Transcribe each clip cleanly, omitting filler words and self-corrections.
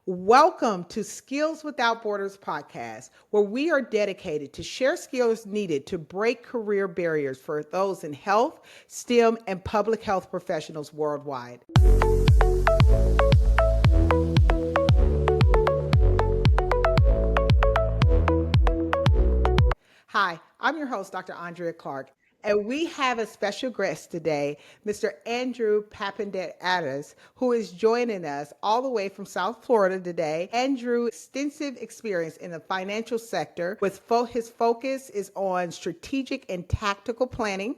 Welcome to Skills Without Borders podcast, where we are dedicated to share skills needed to break career barriers for those in health, STEM, and public health professionals worldwide. Hi, I'm your host, Dr. Andrea Clark, and we have a special guest today, Mr. Andrew Papendet-Addis, who is joining us all the way from South Florida today. Andrew, extensive experience in the financial sector with his focus is on strategic and tactical planning,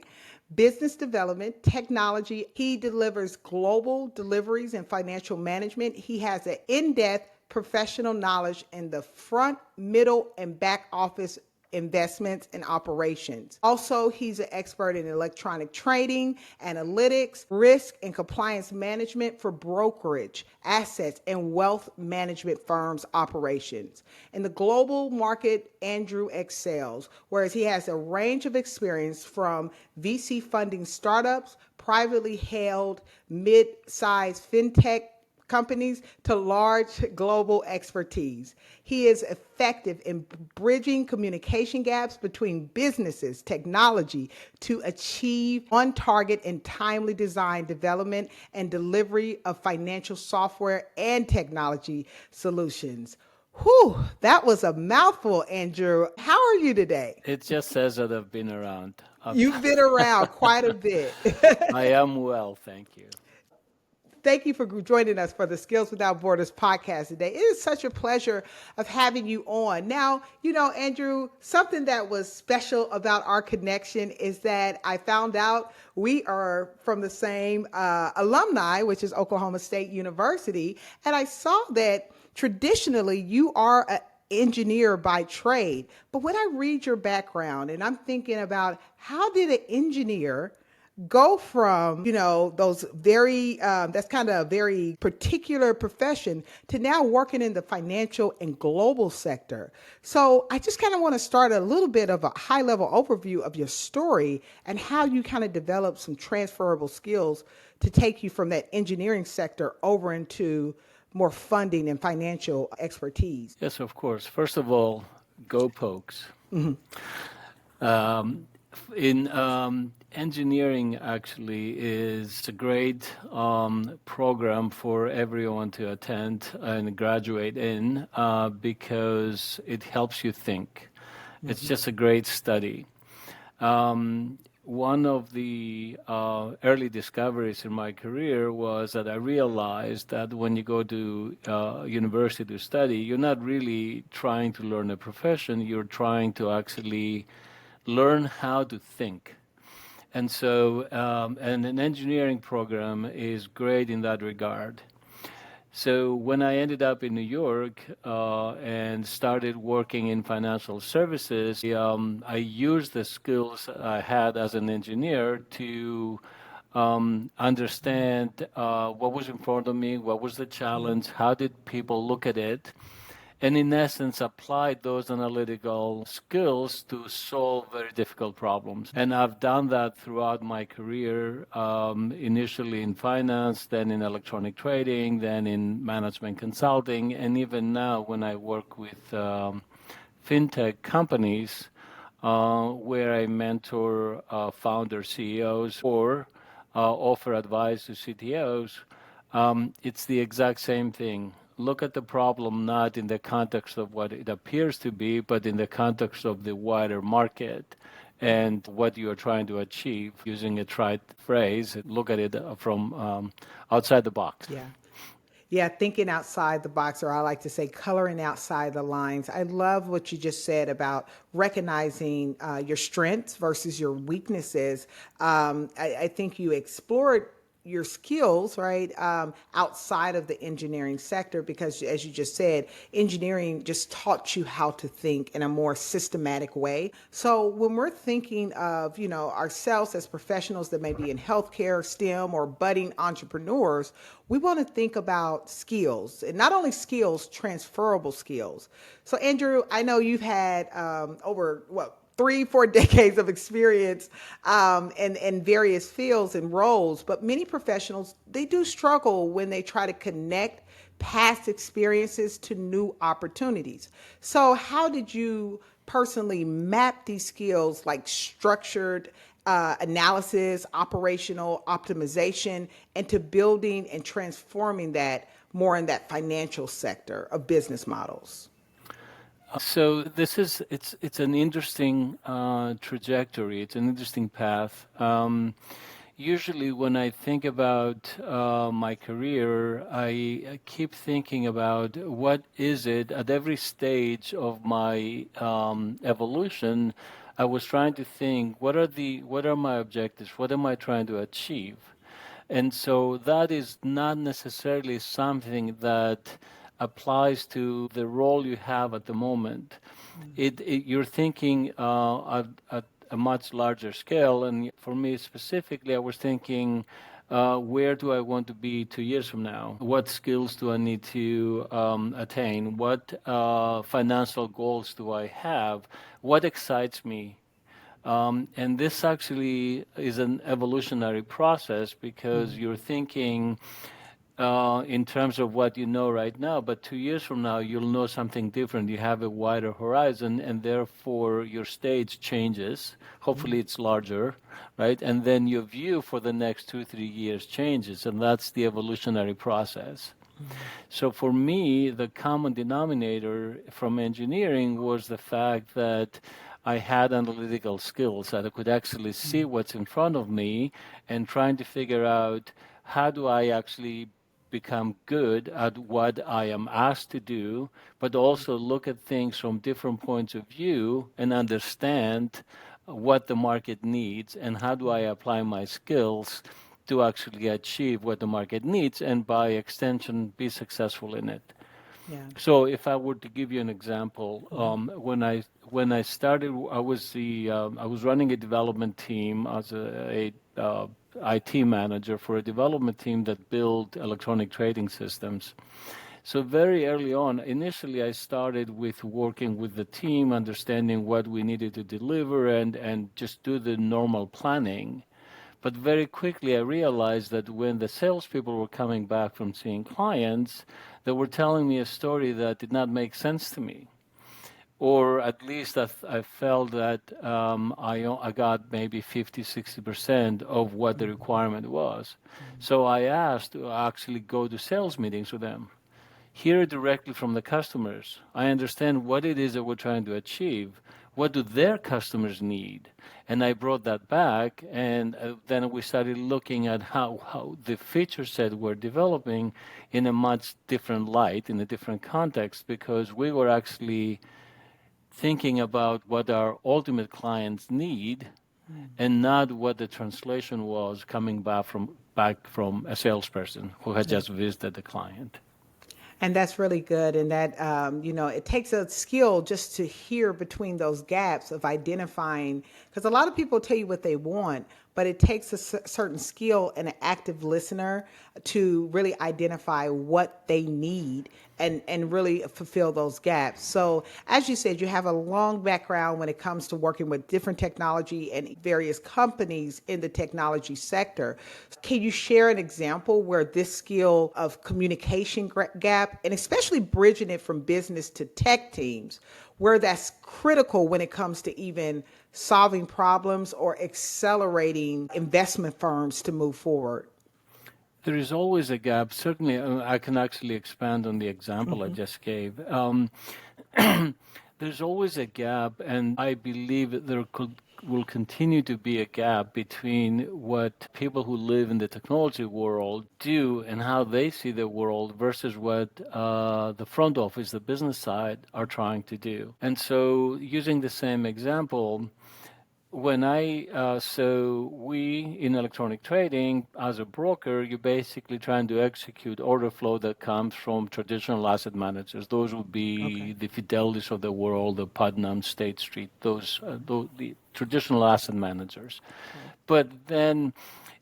business development, technology. He delivers global deliveries and financial management. He has an in-depth professional knowledge in the front, middle, and back office investments and operations. Also, he's an expert in electronic trading, analytics, risk, and compliance management for brokerage, assets, and wealth management firms' operations. In the global market, Andrew excels, whereas he has a range of experience from VC funding startups, privately held mid-sized fintech companies to large global expertise. He is effective in bridging communication gaps between businesses, technology to achieve on-target and timely design, development, and delivery of financial software and technology solutions. Whew, that was a mouthful, Andrew. How are you today? It just says that I've been around. You've been around quite a bit. I am well, thank you. Thank you for joining us for the Skills Without Borders podcast today. It is such a pleasure of having you on. Now, Andrew, something that was special about our connection is that I found out we are from the same alumni, which is Oklahoma State University. And I saw that traditionally you are an engineer by trade. But when I read your background and I'm thinking about how did an engineer go from, those that's kind of a very particular profession to now working in the financial and global sector. So I just kind of want to start a little bit of a high level overview of your story and how you kind of developed some transferable skills to take you from that engineering sector over into more funding and financial expertise. Yes, of course. First of all, go Pokes. In engineering actually is a great program for everyone to attend and graduate in because it helps you think. It's just a great study. One of the early discoveries in my career was that I realized that when you go to university to study, you're not really trying to learn a profession, you're trying to actually learn how to think. And so, and an engineering program is great in that regard. So when I ended up in New York and started working in financial services, I used the skills I had as an engineer to understand what was in front of me, what was the challenge, how did people look at it, and in essence applied those analytical skills to solve very difficult problems. And I've done that throughout my career, initially in finance, then in electronic trading, then in management consulting, and even now when I work with fintech companies where I mentor founder CEOs or offer advice to CTOs, it's the exact same thing. Look at the problem not in the context of what it appears to be, but in the context of the wider market and what you are trying to achieve. Using a trite phrase, look at it from outside the box. Yeah, thinking outside the box, or I like to say coloring outside the lines. I love what you just said about recognizing your strengths versus your weaknesses. I think you explored your skills, right, outside of the engineering sector, because as you just said, engineering just taught you how to think in a more systematic way. So when we're thinking of, ourselves as professionals that may be in healthcare, STEM, or budding entrepreneurs, we want to think about skills, and not only skills, transferable skills. So Andrew, I know you've had over 3-4 decades of experience in various fields and roles, but many professionals, they do struggle when they try to connect past experiences to new opportunities. So, how did you personally map these skills like structured analysis, operational optimization, into building and transforming that more in that financial sector of business models? So this is it's an interesting trajectory. It's an interesting path. Usually, when I think about my career, I keep thinking about what is it at every stage of my evolution. I was trying to think what are my objectives? What am I trying to achieve? And so that is not necessarily something that applies to the role you have at the moment. You're thinking at a much larger scale. And for me specifically, I was thinking, where do I want to be 2 years from now? What skills do I need to attain? What financial goals do I have? What excites me? And this actually is an evolutionary process because you're thinking in terms of what you know right now, but 2 years from now, you'll know something different. You have a wider horizon, and therefore your stage changes. Hopefully, it's larger, right? And then your view for the next 2, 3 years changes, and that's the evolutionary process. So for me, the common denominator from engineering was the fact that I had analytical skills, that I could actually see what's in front of me and trying to figure out how do I actually become good at what I am asked to do, but also look at things from different points of view and understand what the market needs and how do I apply my skills to actually achieve what the market needs and by extension be successful in it. Yeah. So if I were to give you an example, when I started, I was running a development team as a IT manager for a development team that built electronic trading systems. So very early on, initially I started with working with the team, understanding what we needed to deliver and just do the normal planning. But very quickly, I realized that when the salespeople were coming back from seeing clients, they were telling me a story that did not make sense to me. Or at least I felt that I got maybe 50, 60% of what the requirement was. So I asked to actually go to sales meetings with them, hear it directly from the customers. I understand what it is that we're trying to achieve. What do their customers need? And I brought that back, and then we started looking at how the feature set we're developing in a much different light, in a different context, because we were actually thinking about what our ultimate clients need and not what the translation was coming back from a salesperson who had just visited the client. And that's really good. And that, it takes a skill just to hear between those gaps of identifying, because a lot of people tell you what they want, but it takes a certain skill and an active listener to really identify what they need and really fulfill those gaps. So, as you said, you have a long background when it comes to working with different technology and various companies in the technology sector. Can you share an example where this skill of communication gap, and especially bridging it from business to tech teams, where that's critical when it comes to even solving problems or accelerating investment firms to move forward? There is always a gap. Certainly, I can actually expand on the example I just gave. There's always a gap, and I believe that will continue to be a gap between what people who live in the technology world do and how they see the world versus what the front office, the business side, are trying to do. And so, using the same example, so we in electronic trading, as a broker, you're basically trying to execute order flow that comes from traditional asset managers. Those would be the Fidelities of the world, the Putnam, State Street, the traditional asset managers. But then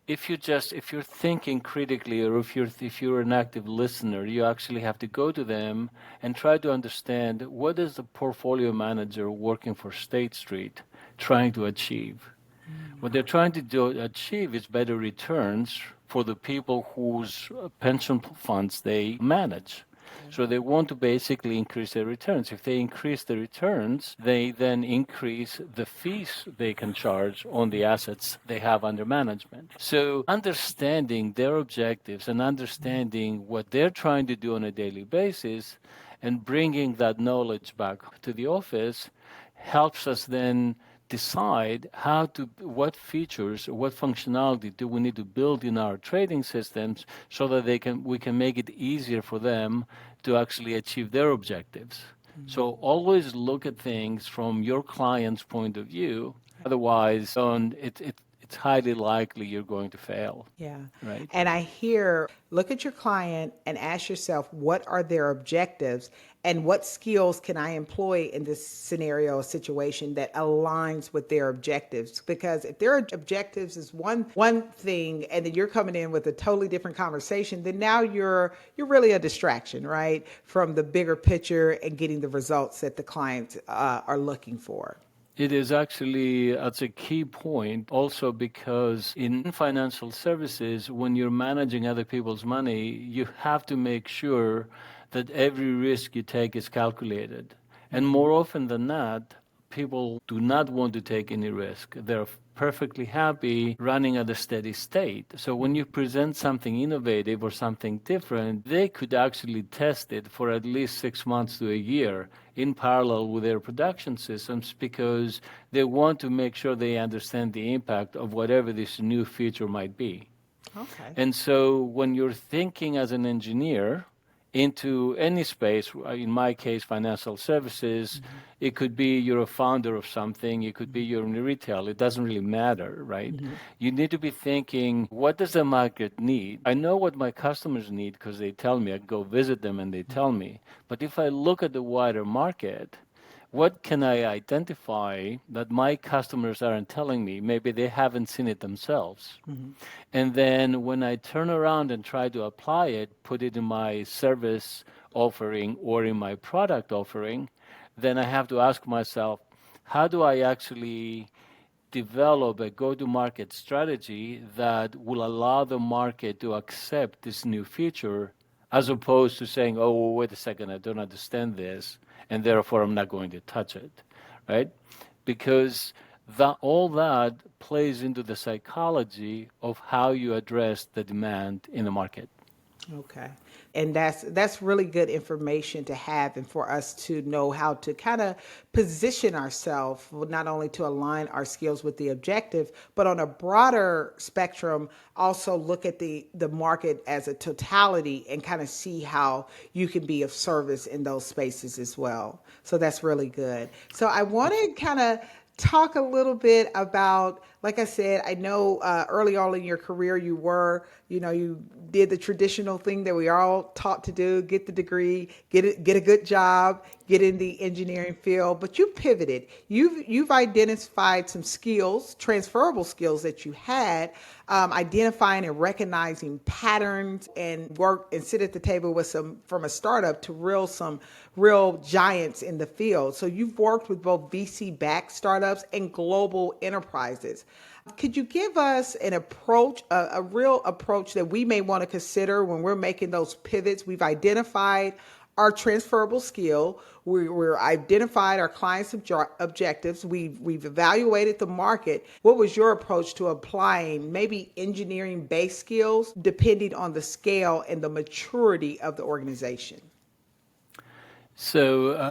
if you're thinking critically, or if you're an active listener, you actually have to go to them and try to understand what is the portfolio manager working for State Street trying to achieve. What they're trying to achieve is better returns for the people whose pension funds they manage. So they want to basically increase their returns. If they increase the returns, they then increase the fees they can charge on the assets they have under management. So understanding their objectives and understanding what they're trying to do on a daily basis and bringing that knowledge back to the office helps us then decide what features, what functionality do we need to build in our trading systems so that we can make it easier for them to actually achieve their objectives. So always look at things from your client's point of view. Otherwise, it's highly likely you're going to fail. Yeah. Right. And I hear, look at your client and ask yourself, what are their objectives and what skills can I employ in this scenario or situation that aligns with their objectives? Because if their objectives is one thing and then you're coming in with a totally different conversation, then now you're really a distraction, right? From the bigger picture and getting the results that the clients are looking for. It is actually, that's a key point also because in financial services, when you're managing other people's money, you have to make sure that every risk you take is calculated. And more often than not, people do not want to take any risk. They're perfectly happy running at a steady state. So when you present something innovative or something different, they could actually test it for at least 6 months to a year in parallel with their production systems because they want to make sure they understand the impact of whatever this new feature might be. Okay. And so when you're thinking as an engineer into any space, in my case, financial services, it could be you're a founder of something, it could be you're in retail, it doesn't really matter, right? You need to be thinking, what does the market need? I know what my customers need because they tell me, I go visit them and they tell me. But if I look at the wider market, what can I identify that my customers aren't telling me? Maybe they haven't seen it themselves. And then when I turn around and try to apply it, put it in my service offering or in my product offering, then I have to ask myself, how do I actually develop a go-to-market strategy that will allow the market to accept this new feature as opposed to saying, oh, well, wait a second, I don't understand this, and therefore I'm not going to touch it, right? Because all that plays into the psychology of how you address the demand in the market. Okay. And that's really good information to have and for us to know how to kind of position ourselves, not only to align our skills with the objective, but on a broader spectrum, also look at the market as a totality and kind of see how you can be of service in those spaces as well. So that's really good. So I want to kind of talk a little bit about, like I said, I know early on in your career you did the traditional thing that we are all taught to do, get the degree, get a good job, get in the engineering field, but you pivoted. You've identified some skills, transferable skills that you had, identifying and recognizing patterns and work and sit at the table with from a startup to some real giants in the field. So you've worked with both VC-backed startups and global enterprises. Could you give us an approach, a real approach that we may want to consider when we're making those pivots? We've identified our transferable skill. We're identified our clients' objectives. We've evaluated the market. What was your approach to applying maybe engineering-based skills depending on the scale and the maturity of the organization? So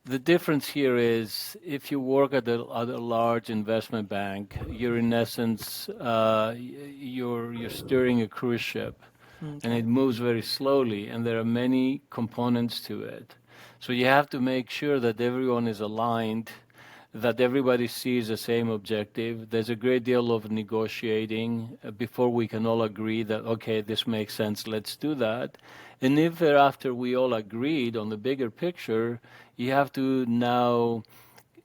the difference here is if you work at a large investment bank, you're in essence, you're steering a cruise ship. Okay. And it moves very slowly, and there are many components to it. So you have to make sure that everyone is aligned, that everybody sees the same objective. There's a great deal of negotiating before we can all agree that, okay, this makes sense, let's do that. And if thereafter we all agreed on the bigger picture, you have to now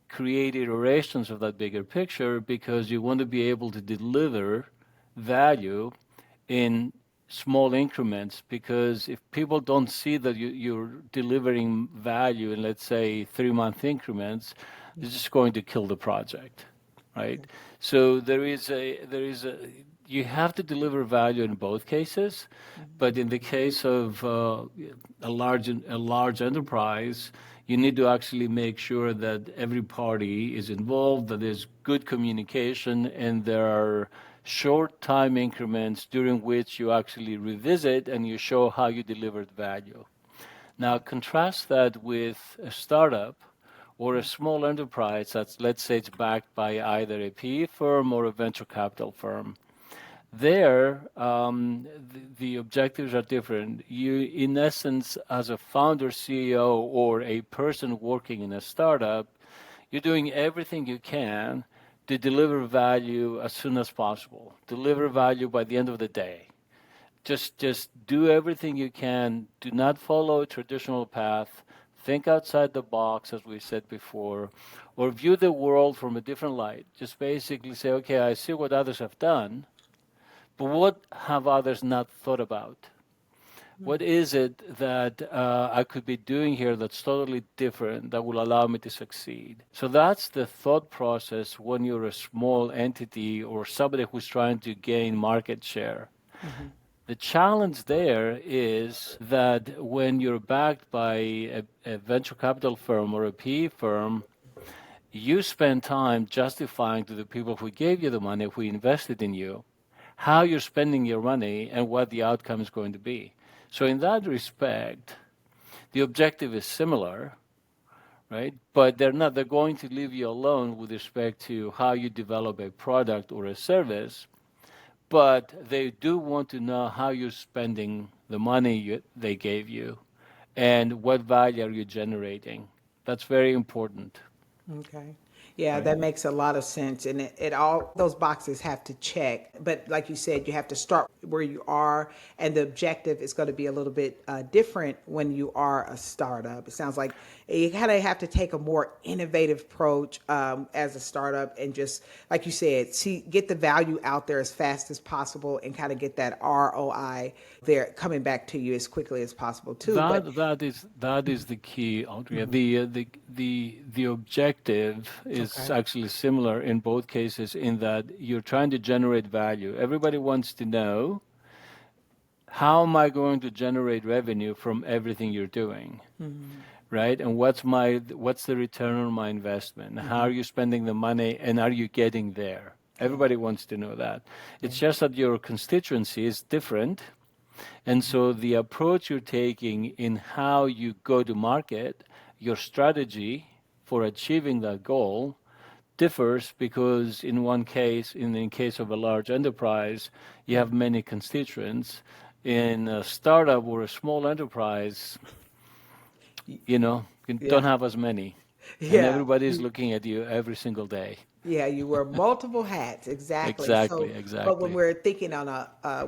create iterations of that bigger picture because you want to be able to deliver value in small increments, because if people don't see that you're delivering value in, let's say, 3-month increments, it's just going to kill the project, right? So there is a you have to deliver value in both cases, but in the case of a large enterprise, you need to actually make sure that every party is involved, that there's good communication, and there are short time increments during which you actually revisit and you show how you delivered value. Now, contrast that with a startup or a small enterprise that's, let's say, it's backed by either a PE firm or a venture capital firm. There, the objectives are different. You, in essence, as a founder, CEO, or a person working in a startup, you're doing everything you can to deliver value as soon as possible, deliver value by the end of the day. Just do everything you can. Do not follow a traditional path. Think outside the box, as we said before, or view the world from a different light. Just basically say, okay, I see what others have done, but what have others not thought about? What is it that I could be doing here that's totally different that will allow me to succeed? So that's the thought process when you're a small entity or somebody who's trying to gain market share. The challenge there is that when you're backed by a venture capital firm or a PE firm, you spend time justifying to the people who gave you the money, who invested in you, how you're spending your money and what the outcome is going to be. So in that respect, the objective is similar, right? But they're going to leave you alone with respect to how you develop a product or a service, but they do want to know how you're spending the money they gave you and what value are you generating. That's very important. Okay. Yeah, Right. that makes a lot of sense. And it all those boxes have to check. But like you said, you have to start where you are. And the objective is going to be a little bit different when you are a startup. It sounds like you kind of have to take a more innovative approach as a startup and just, like you said, get the value out there as fast as possible and kind of get that ROI there coming back to you as quickly as possible too. But That is the key, Audrey. The objective is okay. actually similar in both cases in that you're trying to generate value. Everybody wants to know, how am I going to generate revenue from everything you're doing? Right? And what's the return on my investment? How are you spending the money and are you getting there? Everybody wants to know that. It's just that your constituency is different. And so the approach you're taking in how you go to market, your strategy for achieving that goal differs because in one case, in the case of a large enterprise, you have many constituents. In a startup or a small enterprise, you don't Yeah. have as many. And Yeah. everybody's looking at you every single day. Yeah, you wear multiple hats, exactly. Exactly, So, but when exactly. we're thinking on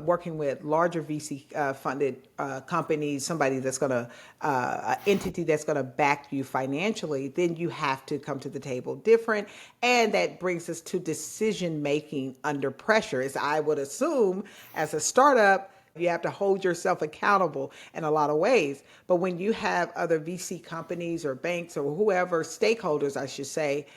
working with larger VC funded companies, somebody that's going to, an entity that's going to back you financially, then you have to come to the table different. And that brings us to decision making under pressure, as I would assume as a startup. You have to hold yourself accountable in a lot of ways. But when you have other VC companies or banks or whoever, stakeholders, I should say,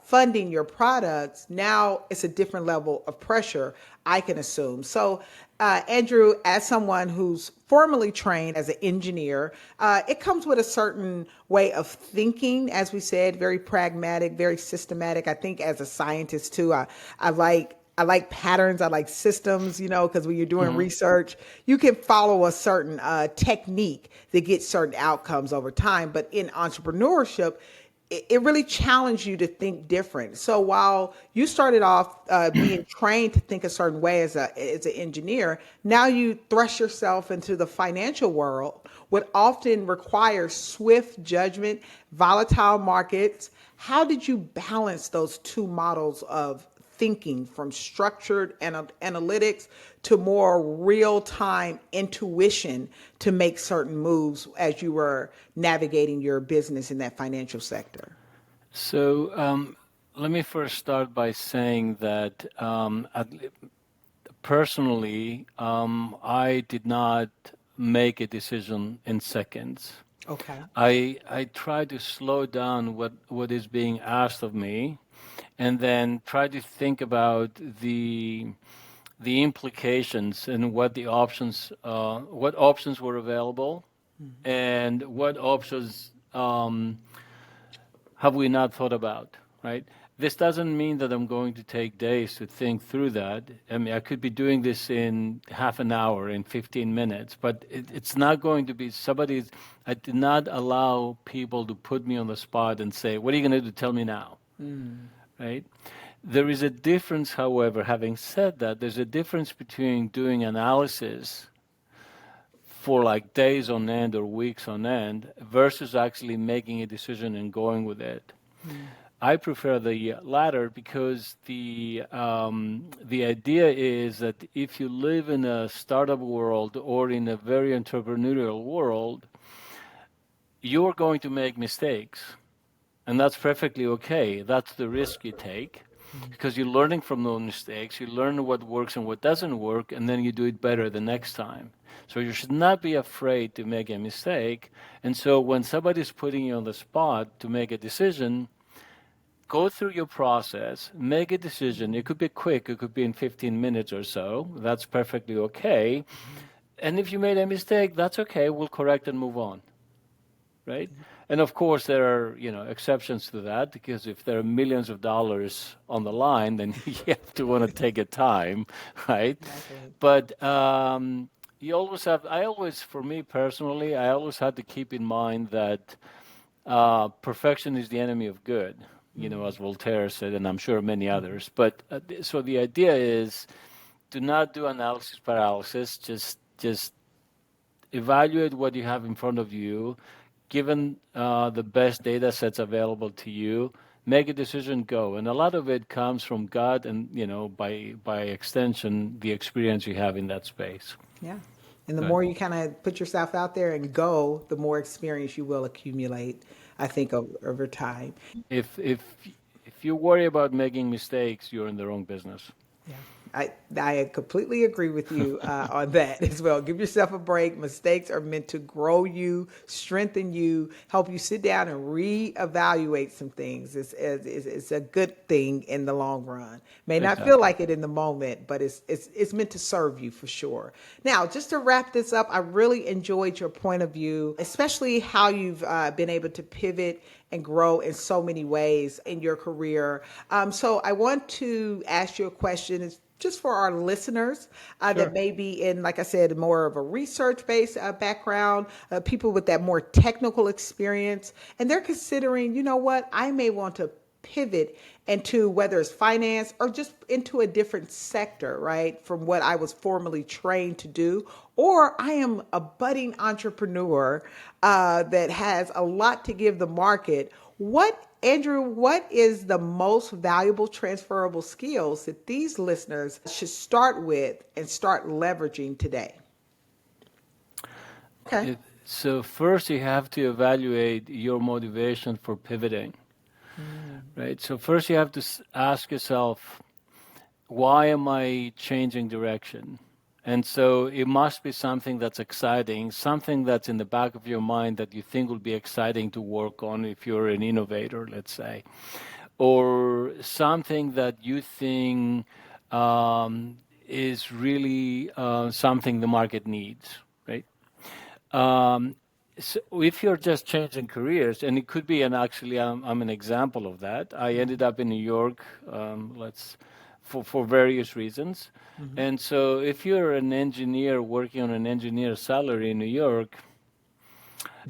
funding your products, now it's a different level of pressure, I can assume. So, Andrew, as someone who's formally trained as an engineer, it comes with a certain way of thinking, as we said, very pragmatic, very systematic. I think as a scientist too, I like patterns. I like systems, because when you're doing research, you can follow a certain technique that gets certain outcomes over time. But in entrepreneurship, it really challenged you to think different. So while you started off being trained to think a certain way as an engineer, now you thrust yourself into the financial world, what often requires swift judgment, volatile markets. How did you balance those two models of thinking, from structured analytics to more real-time intuition to make certain moves as you were navigating your business in that financial sector? So let me first start by saying that personally, I did not make a decision in seconds. Okay. I try to slow down what is being asked of me and then try to think about the implications and what options were available, and what options have we not thought about, right? This doesn't mean that I'm going to take days to think through that. I mean, I could be doing this in half an hour, in 15 minutes, but it's not going to be I did not allow people to put me on the spot and say, what are you going to do? Tell me now, right? There is a difference, however, having said that, there's a difference between doing analysis for like days on end or weeks on end versus actually making a decision and going with it. I prefer the latter because the idea is that if you live in a startup world or in a very entrepreneurial world, you're going to make mistakes, and that's perfectly okay. That's the risk you take because you're learning from those mistakes. You learn what works and what doesn't work, and then you do it better the next time. So you should not be afraid to make a mistake. And so when somebody's putting you on the spot to make a decision, go through your process, make a decision. It could be quick. It could be in 15 minutes or so. That's perfectly okay. And if you made a mistake, that's okay. We'll correct and move on, right? And of course, there are exceptions to that, because if there are millions of dollars on the line, then you have to want to take a time, right? Exactly. But for me personally, I always had to keep in mind that perfection is the enemy of good, as Voltaire said, and I'm sure many others. But so the idea is, do not do analysis paralysis. Just evaluate what you have in front of you, given the best data sets available to you. Make a decision, go. And a lot of it comes from gut and, by extension, the experience you have in that space. Yeah. And the Right. more you kind of put yourself out there and go, the more experience you will accumulate, I think, over time. If you worry about making mistakes, you're in the wrong business. Yeah. I completely agree with you on that as well. Give yourself a break. Mistakes are meant to grow you, strengthen you, help you sit down and reevaluate some things. It's a good thing in the long run. May not feel Exactly. like it in the moment, but it's meant to serve you for sure. Now, just to wrap this up, I really enjoyed your point of view, especially how you've been able to pivot and grow in so many ways in your career. So I want to ask you a question. It's just for our listeners that Sure. may be in, like I said, more of a research-based background, people with that more technical experience, and they're considering, you know what, I may want to pivot into whether it's finance or just into a different sector, right, from what I was formerly trained to do. Or I am a budding entrepreneur that has a lot to give the market. Andrew, what is the most valuable transferable skills that these listeners should start with and start leveraging today? Okay. So first, you have to evaluate your motivation for pivoting, right? So first, you have to ask yourself, why am I changing direction? And so it must be something that's exciting, something that's in the back of your mind that you think will be exciting to work on if you're an innovator, let's say, or something that you think is really something the market needs, right? So if you're just changing careers, and it could be, and actually I'm an example of that. I ended up in New York, for various reasons. And so if you're an engineer working on an engineer salary in New York,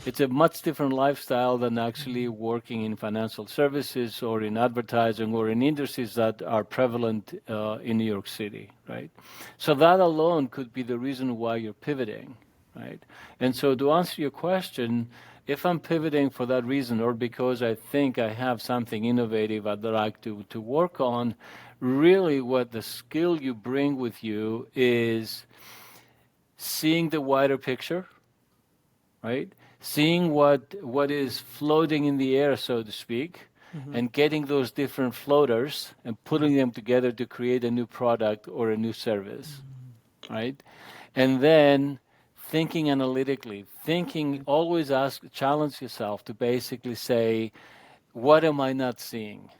it's a much different lifestyle than actually working in financial services or in advertising or in industries that are prevalent in New York City, right? So that alone could be the reason why you're pivoting, right? And so to answer your question, if I'm pivoting for that reason or because I think I have something innovative I'd like to work on, really what the skill you bring with you is seeing the wider picture, right? Seeing what is floating in the air, so to speak, and getting those different floaters and putting them together to create a new product or a new service, right? And then thinking analytically, always challenge yourself to basically say, what am I not seeing?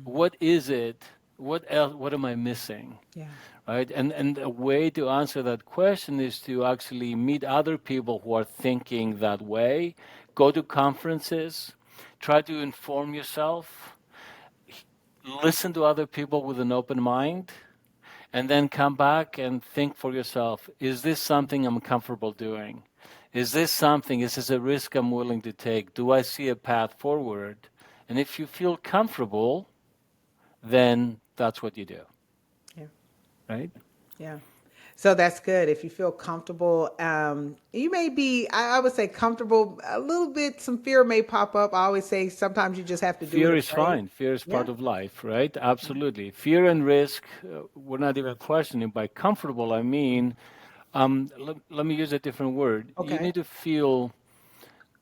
What is it What else? What am I missing? Yeah. Right? And a way to answer that question is to actually meet other people who are thinking that way. Go to conferences, try to inform yourself, listen to other people with an open mind, and then come back and think for yourself, is this something I'm comfortable doing? Is this a risk I'm willing to take? Do I see a path forward? And if you feel comfortable, then that's what you do, Yeah. right? Yeah. So that's good. If you feel comfortable, you may be, I would say comfortable a little bit. Some fear may pop up. I always say sometimes you just have to do Fear it is afraid. fine. Fear is Yeah. part of life, right? Absolutely. Fear and risk, we're not even questioning. By comfortable, I mean, let me use a different word. You Okay. need to feel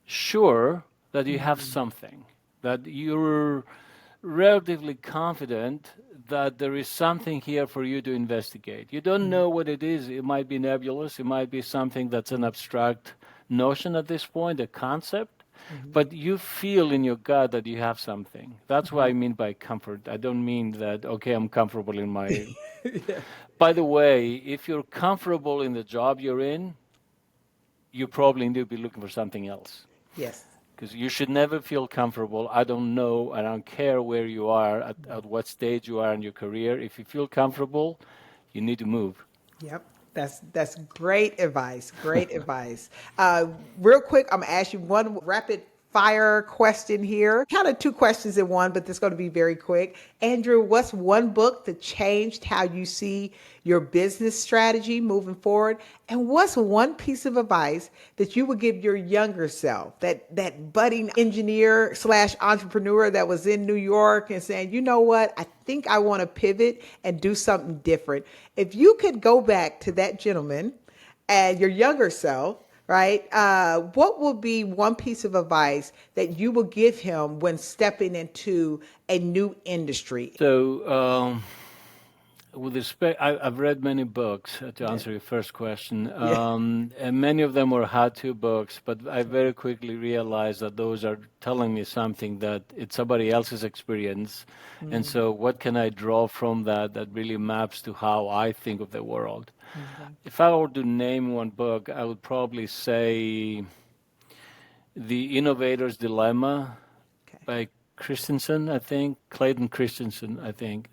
sure that you have Mhm. something, that you're relatively confident that there is something here for you to investigate. You don't Mhm. know what it is. It might be nebulous. It might be something that's an abstract notion at this point, a concept, Mhm. but you feel in your gut that you have something. That's what I Mhm. mean by comfort. I don't mean that, okay, I'm comfortable in my. Yeah. By the way, if you're comfortable in the job you're in, you probably need to be looking for something else. Yes. Because you should never feel comfortable. I don't know. I don't care where you are, at what stage you are in your career. If you feel comfortable, you need to move. Yep. That's great advice. Great advice. Real quick, I'm gonna ask you one rapid fire question here. Kind of two questions in one, but this is going to be very quick. Andrew, what's one book that changed how you see your business strategy moving forward? And what's one piece of advice that you would give your younger self, that budding engineer slash entrepreneur that was in New York and saying, you know what, I think I want to pivot and do something different. If you could go back to that gentleman and your younger self, right? What would be one piece of advice that you will give him when stepping into a new industry? So, with respect, I've read many books to Yeah. answer your first question, Yeah. and many of them were how-to books. But I very quickly realized that those are telling me something that it's somebody else's experience, and Mm, so what can I draw from that that really maps to how I think of the world? okay. If I were to name one book, I would probably say The Innovator's Dilemma Okay. by Christensen, I think, Clayton Christensen, I think.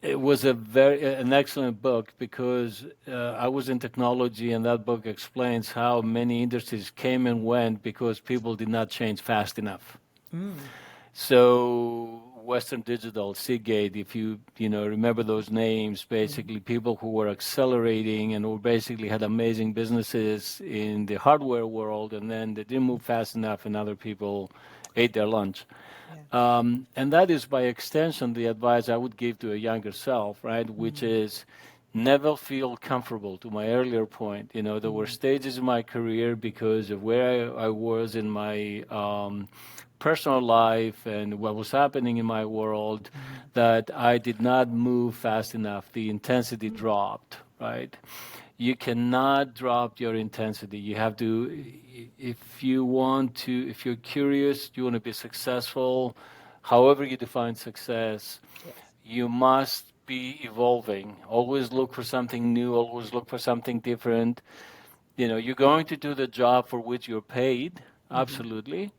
It was an excellent book because I was in technology, and that book explains how many industries came and went because people did not change fast enough. Mm, So Western Digital, Seagate, if you remember those names, mm, basically people who were accelerating and who basically had amazing businesses in the hardware world, and then they didn't move fast enough, and other people ate their lunch. yeah. And that is by extension the advice I would give to a younger self, right? Which Mm, is never feel comfortable. To my earlier point, there were mm, stages in my career because of where I was in my personal life and what was happening in my world mm, that I did not move fast enough. The intensity dropped, right? You cannot drop your intensity. You have to, if you're curious, you want to be successful, however you define success, yes. you must be evolving. Always look for something new, always look for something different. You're going to do the job for which you're paid, Mm-hmm. absolutely.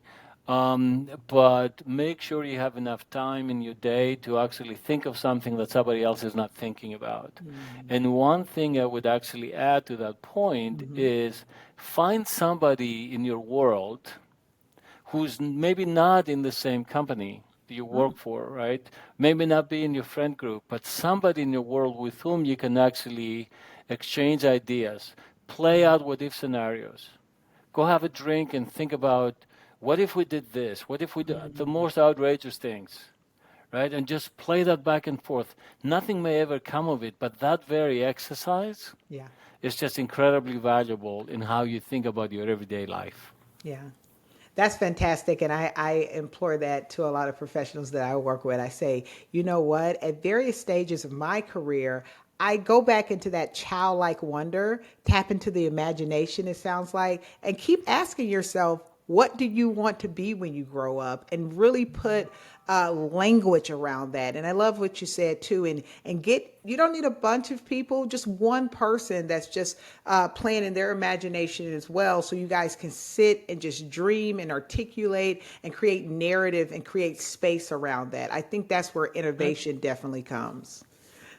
But make sure you have enough time in your day to actually think of something that somebody else is not thinking about. Mm-hmm. And one thing I would actually add to that point Mm-hmm. is find somebody in your world who's maybe not in the same company you Oh, work for, right? Maybe not be in your friend group, but somebody in your world with whom you can actually exchange ideas, play out what if scenarios. Go have a drink and think about what if we did this? What if we did the mm, most outrageous things, right? And just play that back and forth. Nothing may ever come of it, but that very exercise yeah. is just incredibly valuable in how you think about your everyday life. Yeah. That's fantastic. And I implore that to a lot of professionals that I work with. I say, you know what? At various stages of my career, I go back into that childlike wonder, tap into the imagination, it sounds like, and keep asking yourself, What do you want to be when you grow up? And really put language around that. And I love what you said too. And you don't need a bunch of people, just one person that's just playing in their imagination as well. So you guys can sit and just dream and articulate and create narrative and create space around that. I think that's where innovation definitely comes.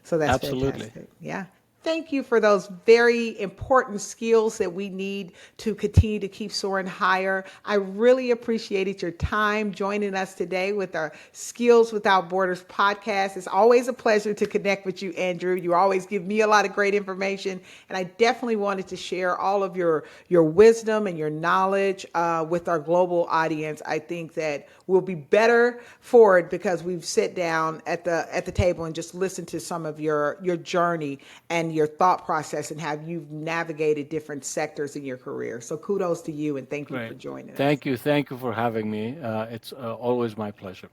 So that's Absolutely. fantastic. Yeah. Thank you for those very important skills that we need to continue to keep soaring higher. I really appreciated your time joining us today with our Skills Without Borders podcast. It's always a pleasure to connect with you, Andrew. You always give me a lot of great information, and I definitely wanted to share all of your wisdom and your knowledge with our global audience. I think that we'll be better for it because we've sat down at the table and just listened to some of your journey and your thought process and how you've navigated different sectors in your career. So kudos to you and thank you for joining us. Thank you. Thank you for having me. It's always my pleasure.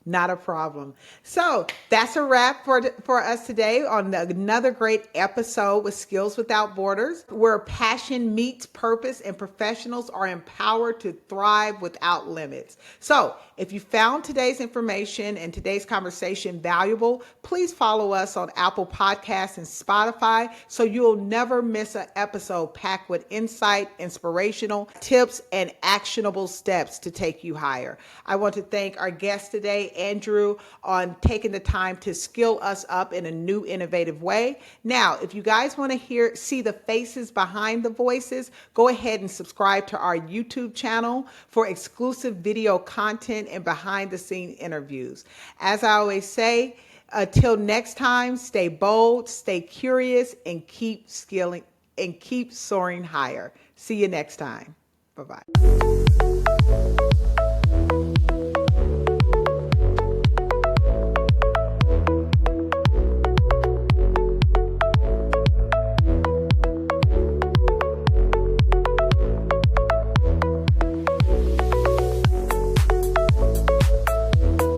Not a problem. So that's a wrap for us today on another great episode with Skills Without Borders, where passion meets purpose and professionals are empowered to thrive without limits. So if you found today's information and today's conversation valuable, please follow us on Apple Podcasts and Spotify so you'll never miss an episode packed with insight, inspirational tips, and actionable steps to take you higher. I want to thank our guest today, Andrew, on taking the time to skill us up in a new, innovative way. Now, if you guys want to see the faces behind the voices, go ahead and subscribe to our YouTube channel for exclusive video content and behind the scene interviews. As I always say, until next time, stay bold, stay curious, and keep skilling and keep soaring higher. See you next time. Bye-bye.